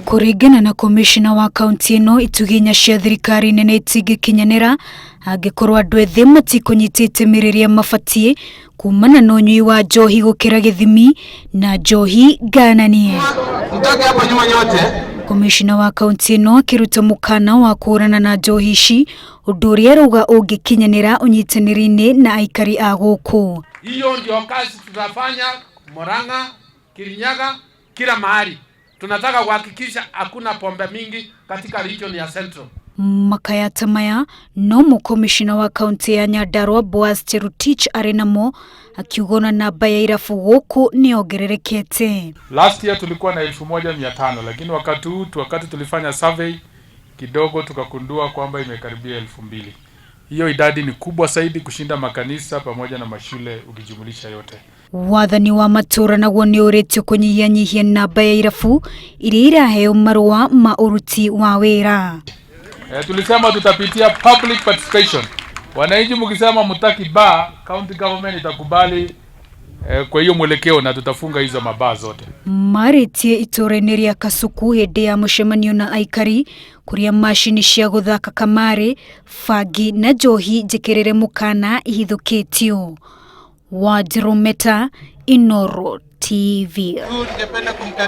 Kuringana na komishina wa kaunti ino ituginya cia thirikari nene itigikinyanira angikorwo andu ethi matikunyitite miriria mabatie kumana na unyui wa njohi gukira githimi na njohi gananie. Komishina wa kaunti ino akiruta mukana wa kurana na njohi ici undu uria ruga ungikinyanira unyitaniri-ini na aikari a guku. Hiyo ndio kazi tutafanya Murang'a, Kirinyaga, kila mahali. Tunataka kuhakikisha hakuna pombe mingi katika region ya Central. Makayata maya no mukomishina wa kaunti ya Nyandarua Boaz Cherotich arenamo akiugona namba ya irabu guku niongererekete. Last year tulikuwa na 1500 lakini wakati tulifanya survey kidogo tukakundua kwamba imekaribia 2000. Hiyo idadi ni kubwa zaidi kushinda makanisa pamoja na mashule ukijumulisha yote. Wathani wa matura naguo ni uretio kunyihanyihia namba ya irabu iria iraheo marua ma uruti wa wira. Tulisema tutapitia public participation. Wananchi mkisema mutaki bar, county government itakubali kwa hiyo mwelekeo na tutafunga hizo mabaa zote. Maretie itoreni ria Kasuku hende ya mucemanio na aikari kuria mashini cia guthaka kamari, fagi na njohi njikirire mukana ihithukitio. Wajirumeta Inoro TV.